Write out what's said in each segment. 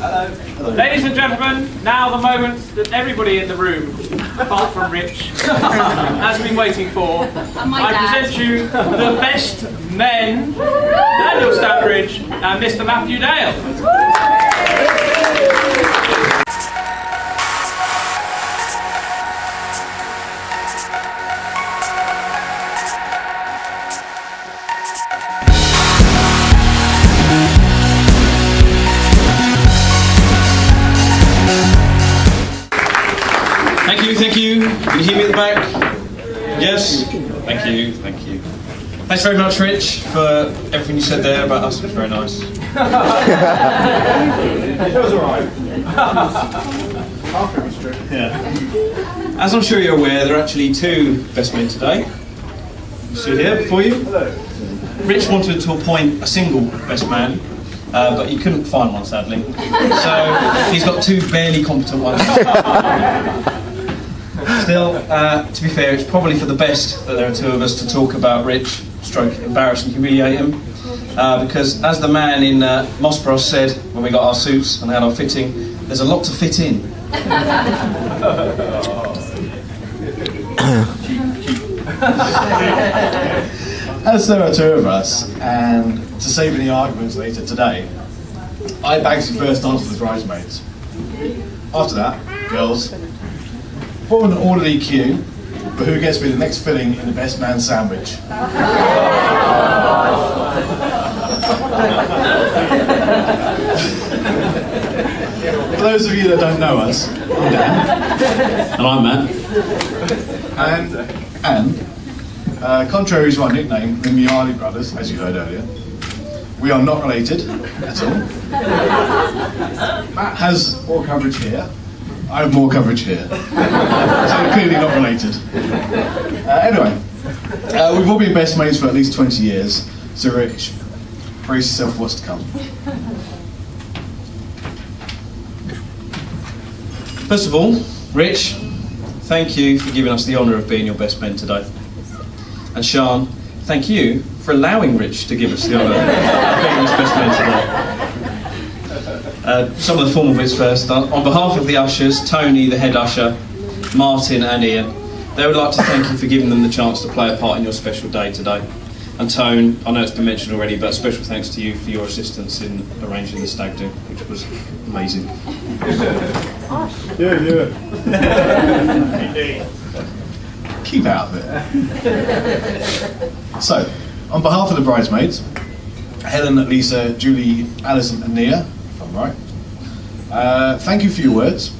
Hello. Ladies and gentlemen, now the moment that everybody in the room, apart from Rich, has been waiting for. I present you the best men, Daniel Stanbridge and Mr. Matthew Dale. Thank you. Can you hear me at the back? Yes? Thank you. Thanks very much, Rich, for everything you said there about us. It was very nice. It was alright. Half it was true. Yeah. As I'm sure you're aware, there are actually two best men today. You see here before you? Hello. Rich wanted to appoint a single best man, but he couldn't find one, sadly. So he's got two barely competent ones. Still, to be fair, it's probably for the best that there are two of us to talk about Rich, stroke embarrass and humiliate him, because as the man in Moss Bros said when we got our suits and had our fitting, there's a lot to fit in. As there are two of us, and to save any arguments later today, I basically first answered the bridesmaids. After that, girls, put an orderly queue for who gets to be the next filling in the best man sandwich. For those of you that don't know us, I'm Dan. And I'm Matt. And contrary to our nickname, the Miali brothers, as you heard earlier, we are not related at all. Matt has more coverage here. I have more coverage here. So clearly not related. Anyway, we've all been best mates for at least 20 years, so Rich, brace yourself for what's to come. First of all, Rich, thank you for giving us the honour of being your best men today. And Sian, thank you for allowing Rich to give us the honour of being his best man today. Some of the formal bits first. On behalf of the ushers, Tony, the head usher, Martin and Ian, they would like to thank you for giving them the chance to play a part in your special day today. And Tone, I know it's been mentioned already, but special thanks to you for your assistance in arranging the stag do, which was amazing. Yeah. Keep out of it. So, on behalf of the bridesmaids, Helen, Lisa, Julie, Alison and Nia, if I'm right, thank you for your words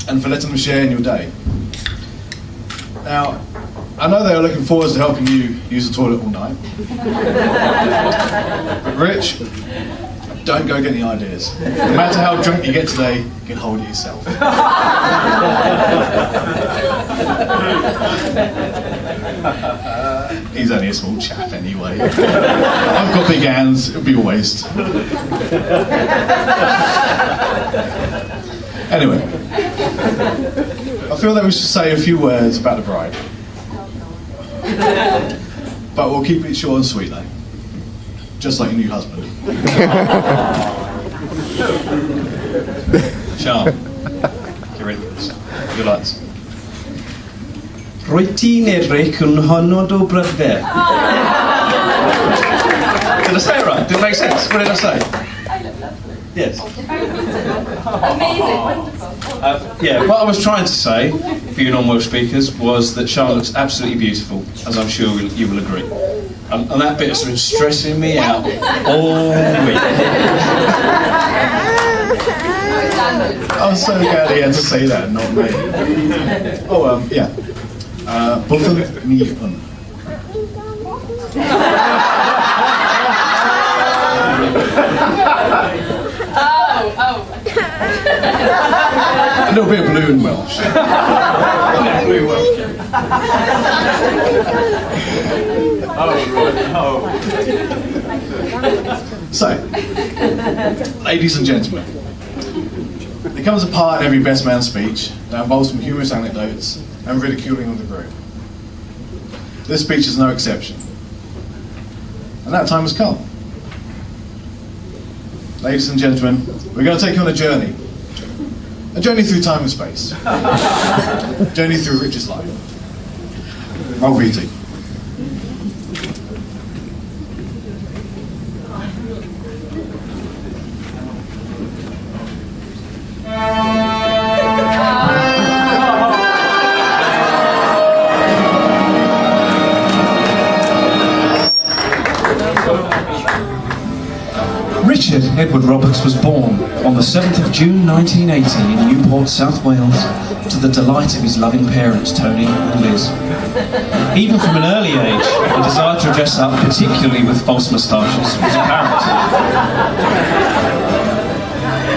and for letting them share in your day. Now, I know they are looking forward to helping you use the toilet all night. But Rich, don't go get any ideas. No matter how drunk you get today, you can hold it yourself. He's only a small chap anyway. I've got big hands, it'll be a waste. Anyway, I feel that we should say a few words about the bride. But we'll keep it short and sweet though. Just like your new husband. Sian, get ready for this. Your lights. Rwyt ti'n edrych yn hynod o bryder. Did I say it right? Did it make sense? What did I say? Yes. Amazing, wonderful. Yeah, what I was trying to say, for you non-Welsh speakers, was that Sian looks absolutely beautiful, as I'm sure you will agree. And that bit has been stressing me out all week. I'm so glad he had to say that, not me. Oh, yeah. Buffen me un. A little bit of blue in Welsh. Blue Welsh. So, ladies and gentlemen, there comes a part in every best man speech that involves some humorous anecdotes and ridiculing of the groom. This speech is no exception. And that time has come. Ladies and gentlemen, we're going to take you on a journey. A journey through time and space. A journey through Rich's life. Roll VT. Richard Edward Roberts was born on the 7th of June 1980 in Newport, South Wales, to the delight of his loving parents, Tony and Liz. Even from an early age, a desire to dress up, particularly with false moustaches, was apparent.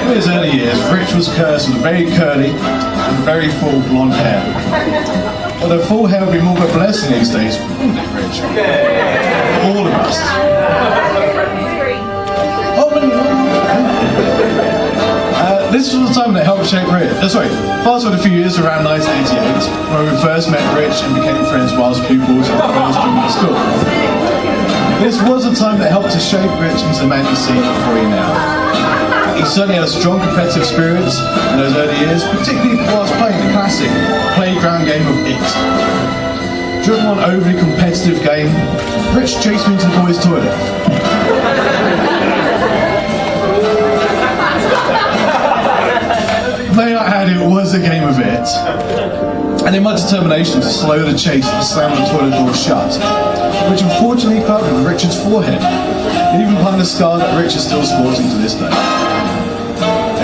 In his early years, Rich was cursed with very curly and very full blonde hair. Although full hair would be more of a blessing these days, wouldn't it, Rich? All of us. This was the time that helped shape Rich. Fast forward a few years, around 1988, when we first met Rich and became friends whilst pupils at the first junior school. This was a time that helped to shape Rich into the man you see before you now. He certainly had a strong competitive spirit in those early years, particularly whilst playing the classic playground game of It. During one overly competitive game, Rich chased me into the boys' toilet. May I add, it was a game of It. And in my determination to slow the chase, I slammed the toilet door shut, which unfortunately punctured Richard's forehead, leaving behind a scar that Richard still sporting to this day.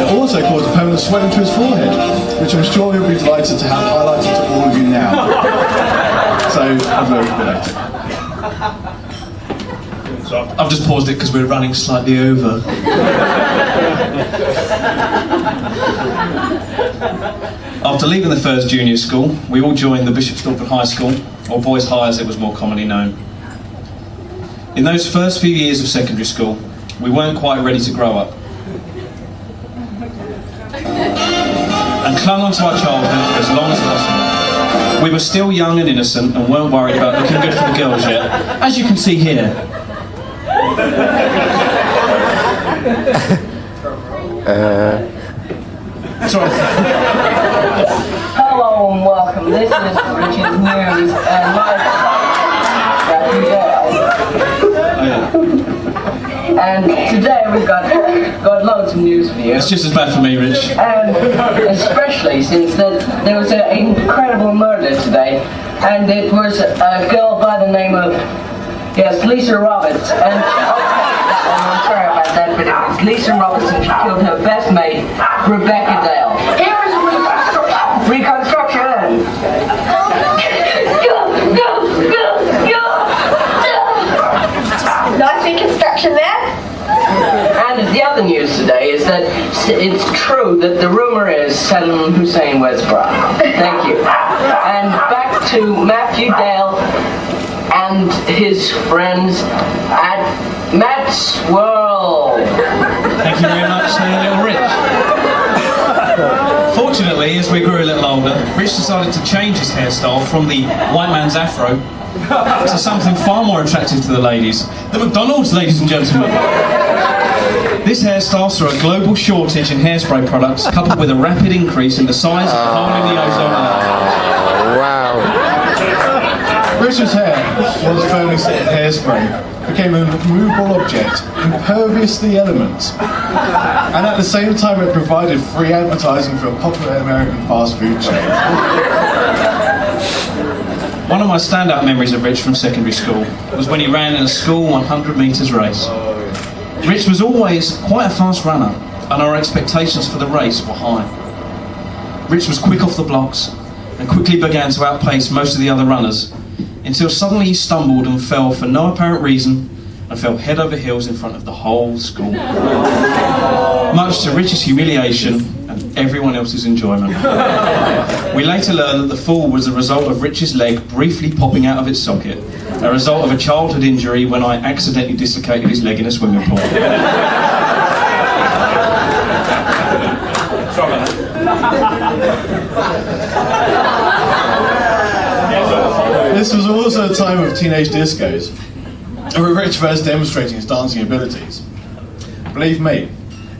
It also caused a permanent swelling to his forehead, which I'm sure he'll be delighted to have highlighted to all of you now. So, have a look at it. So I've just paused it because we're running slightly over. After leaving the first junior school, we all joined the Bishop Stortford High School, or Boys High as it was more commonly known. In those first few years of secondary school, we weren't quite ready to grow up, and clung onto our childhood for as long as possible. We were still young and innocent and weren't worried about looking good for the girls yet, as you can see here. Sorry. Hello and welcome. This is Rich's News and my And today we've got loads of news for you. It's just as bad for me, Rich. And especially since there was an incredible murder today, and it was a girl by the name of Lisa Roberts. And I'm sorry about that, but it was Lisa Roberts, and she killed her best mate, Rebecca Dale. Here is reconstruction. Nice reconstruction there. And the other news today is that it's true that the rumor is Saddam Hussein wears bra. Thank you. And back to Matthew Dale and his friends at Matt's World. Thank you very much, little Rich. Fortunately, as we grew a little older, Rich decided to change his hairstyle from the white man's afro to something far more attractive to the ladies. The McDonald's, ladies and gentlemen. This hairstyle saw a global shortage in hairspray products, coupled with a rapid increase in the size of the hole in the ozone layer. Wow. Richard's hair, once firmly set in hairspray, became an immovable object, impervious to the elements. And at the same time it provided free advertising for a popular American fast food chain. One of my standout memories of Rich from secondary school was when he ran in a school 100 metres race. Rich was always quite a fast runner, and our expectations for the race were high. Rich was quick off the blocks and quickly began to outpace most of the other runners, until suddenly he stumbled and fell for no apparent reason and fell head over heels in front of the whole school. Much to Rich's humiliation and everyone else's enjoyment. We later learned that the fall was a result of Rich's leg briefly popping out of its socket, a result of a childhood injury when I accidentally dislocated his leg in a swimming pool. This was also a time of teenage discos, where Rich first demonstrating his dancing abilities. Believe me,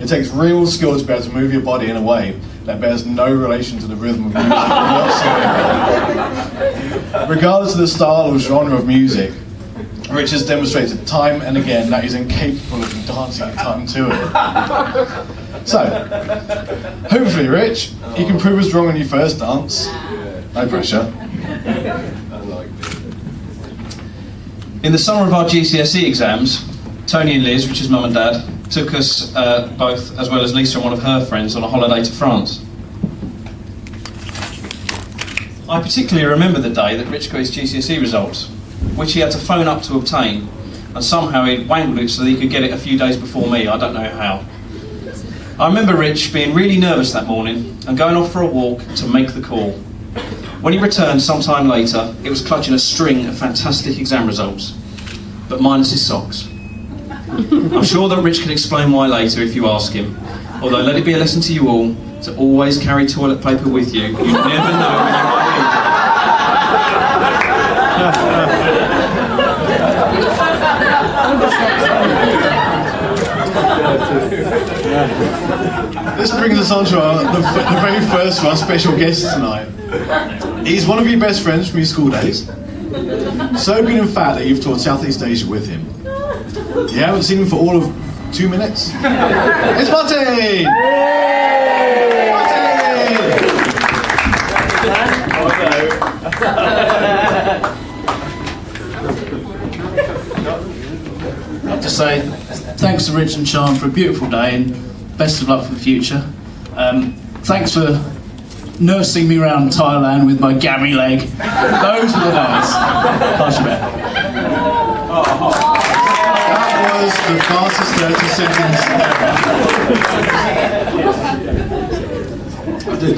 It takes real skill to be able to move your body in a way that bears no relation to the rhythm of music whatsoever. Regardless of the style or genre of music, Rich has demonstrated time and again that he's incapable of dancing in time to it. So, hopefully, Rich, you can prove us wrong on your first dance. No pressure. In the summer of our GCSE exams, Tony and Liz, Rich's mum and dad, took us both, as well as Lisa and one of her friends, on a holiday to France. I particularly remember the day that Rich got his GCSE results, which he had to phone up to obtain, and somehow he'd wangled it so that he could get it a few days before me. I don't know how. I remember Rich being really nervous that morning and going off for a walk to make the call. When he returned sometime later, it was clutching a string of fantastic exam results, but minus his socks. I'm sure that Rich can explain why later if you ask him, although let it be a lesson to you all to always carry toilet paper with you. You never know when you might need it. This brings us on to the very first of our special guests tonight. He's one of your best friends from your school days. So good in fact that you've toured Southeast Asia with him. You haven't seen him for all of 2 minutes. It's Martin! I have to say, thanks to Rich and Sean for a beautiful day and best of luck for the future. Thanks for nursing me around Thailand with my gammy leg. Those were the days. Pass you back. That was the fastest 30 seconds ever. I did.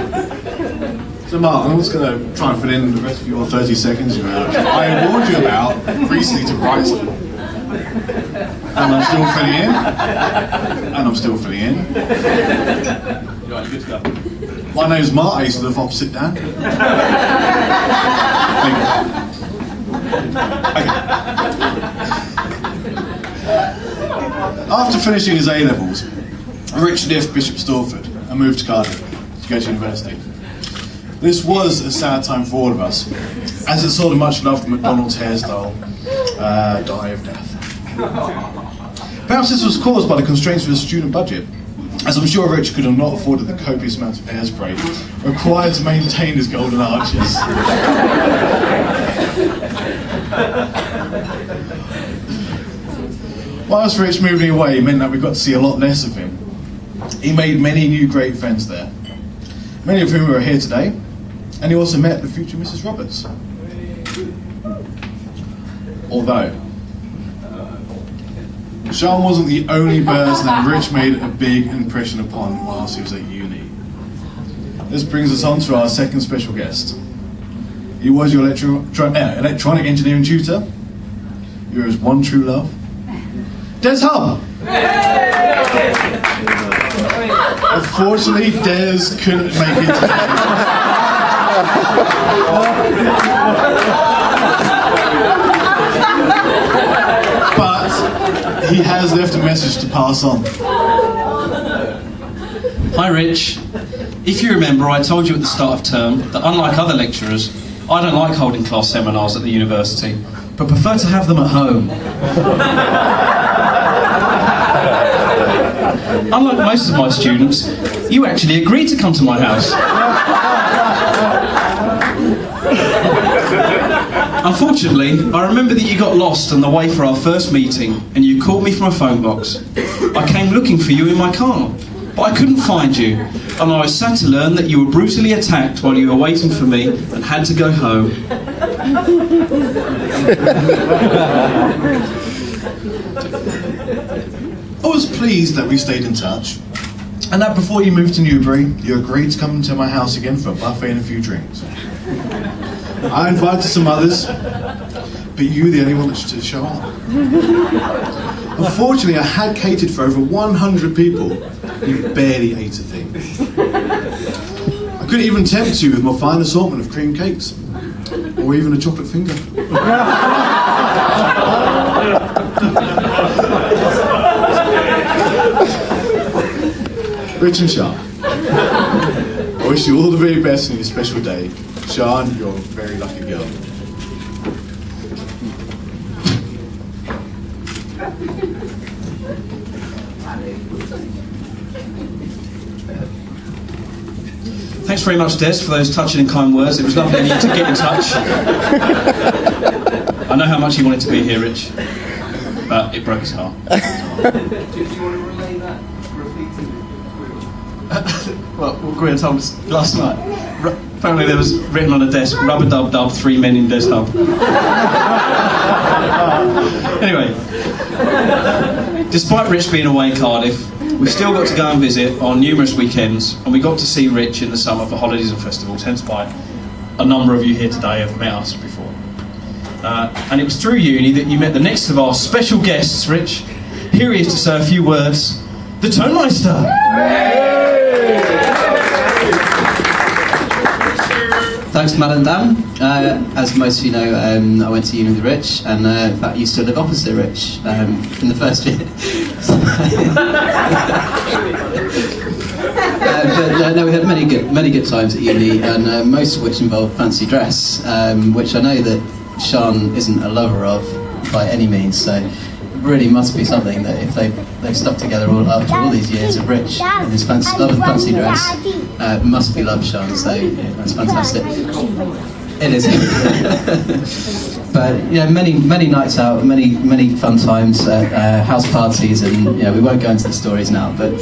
So Mark, I'm just going to try and fit in the rest of your 30 seconds you have. I warned you about recently to Brighton. And I'm still filling in. And I'm still filling in. Right, good to go. My name's Mark, I used to live opposite Dan. After finishing his A-levels, Rich left Bishop Stortford and moved to Cardiff to go to university. This was a sad time for all of us, as it saw the much loved McDonald's hairstyle die of death. Perhaps this was caused by the constraints of the student budget, as I'm sure Rich could have not afforded the copious amount of hairspray required to maintain his golden arches. Whilst Rich moving away meant that we got to see a lot less of him, he made many new great friends there, many of whom are here today, and he also met the future Mrs. Roberts. Although, Sean wasn't the only person that Rich made a big impression upon whilst he was at uni. This brings us on to our second special guest. He was your electronic engineering tutor. You're his one true love. Des Hub! Unfortunately, Des couldn't make it today. But he has left a message to pass on. Hi Rich. If you remember, I told you at the start of term that unlike other lecturers, I don't like holding class seminars at the university, but prefer to have them at home. Unlike most of my students, you actually agreed to come to my house. Unfortunately, I remember that you got lost on the way for our first meeting and you called me from a phone box. I came looking for you in my car, but I couldn't find you, and I was sad to learn that you were brutally attacked while you were waiting for me and had to go home. I was pleased that we stayed in touch, and that before you moved to Newbury, you agreed to come to my house again for a buffet and a few drinks. I invited some others, but you were the only one that should show up. Unfortunately, I had catered for over 100 people, and you barely ate a thing. I couldn't even tempt you with my fine assortment of cream cakes, or even a chocolate finger. Rich and Sean, I wish you all the very best on your special day. Sean, you're a very lucky girl. Thanks very much, Des, for those touching and kind words. It was lovely of you to get in touch. I know how much you wanted to be here, Rich, but it broke his heart. Do you want to relay that graffiti? Well, Gwen told us last night. Apparently there was written on a desk, rubber dub dub, 3 men in Des Hub. Anyway, despite Rich being away in Cardiff, we still got to go and visit on numerous weekends, and we got to see Rich in the summer for holidays and festivals, hence why a number of you here today have met us before. And it was through uni that you met the next of our special guests, Rich. Here he is to say a few words, the Tonmeister! Thanks, Matt and Dan. As most of you know, I went to uni with Rich, and in fact, used to live opposite Rich in the first year. But no, we had many good times at uni, and most of which involved fancy dress, which I know that Sean isn't a lover of by any means. So it really must be something that if they've stuck together after all these years of Rich and his love of fancy dress, must be love, Sean. So yeah, that's fantastic. It is. But yeah, many nights out, many fun times at house parties, and yeah, we won't go into the stories now. But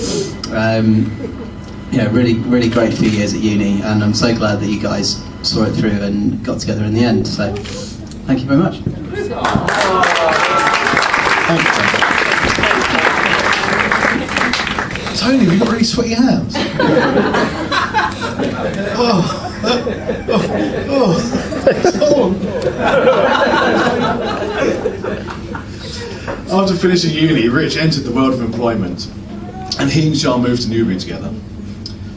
yeah, really great few years at uni, and I'm so glad that you guys saw it through and got together in the end. So thank you very much. Thank you, Tony, have you got really sweaty hands? After finishing uni, Rich entered the world of employment, and he and Sean moved to Newbury together.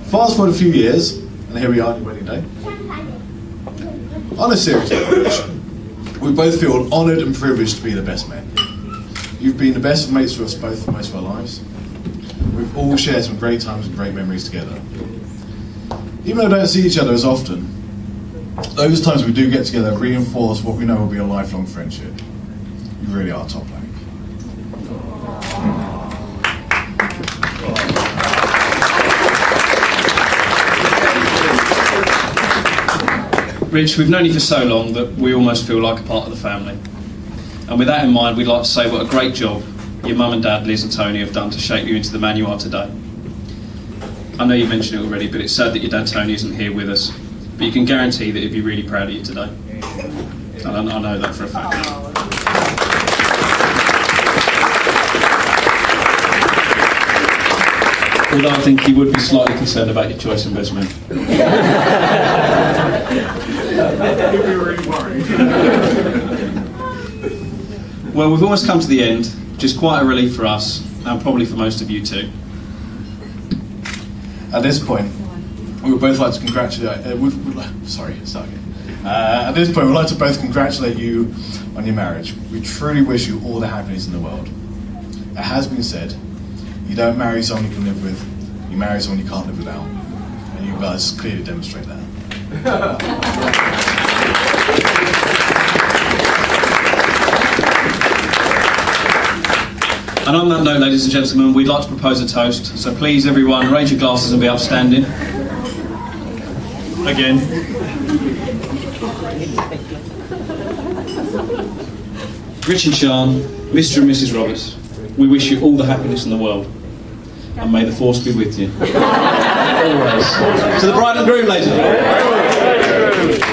Fast forward a few years, and here we are on your wedding day. On a serious note, Rich, we both feel honoured and privileged to be the best men. You've been the best of mates for us both for most of our lives. We've all shared some great times and great memories together. Even though we don't see each other as often, those times we do get together reinforce what we know will be a lifelong friendship. You really are top rank. Rich, we've known you for so long that we almost feel like a part of the family. And with that in mind, we'd like to say what a great job your mum and dad, Liz and Tony, have done to shape you into the man you are today. I know you mentioned it already, but it's sad that your dad Tony isn't here with us. But you can guarantee that he'd be really proud of you today. And I know that for a fact. Although I think he would be slightly concerned about your choice in best men. He'd be really worried. Well, we've almost come to the end, which is quite a relief for us, and probably for most of you too. At this point, we would both like to congratulate. At this point, we'd like to both congratulate you on your marriage. We truly wish you all the happiness in the world. It has been said, you don't marry someone you can live with, you marry someone you can't live without. And you guys clearly demonstrate that. And on that note, ladies and gentlemen, we'd like to propose a toast. So please, everyone, raise your glasses and be upstanding. Again. Rich and Sean, Mr. and Mrs. Roberts, we wish you all the happiness in the world. And may the force be with you. Always. To the bride and groom, ladies and gentlemen.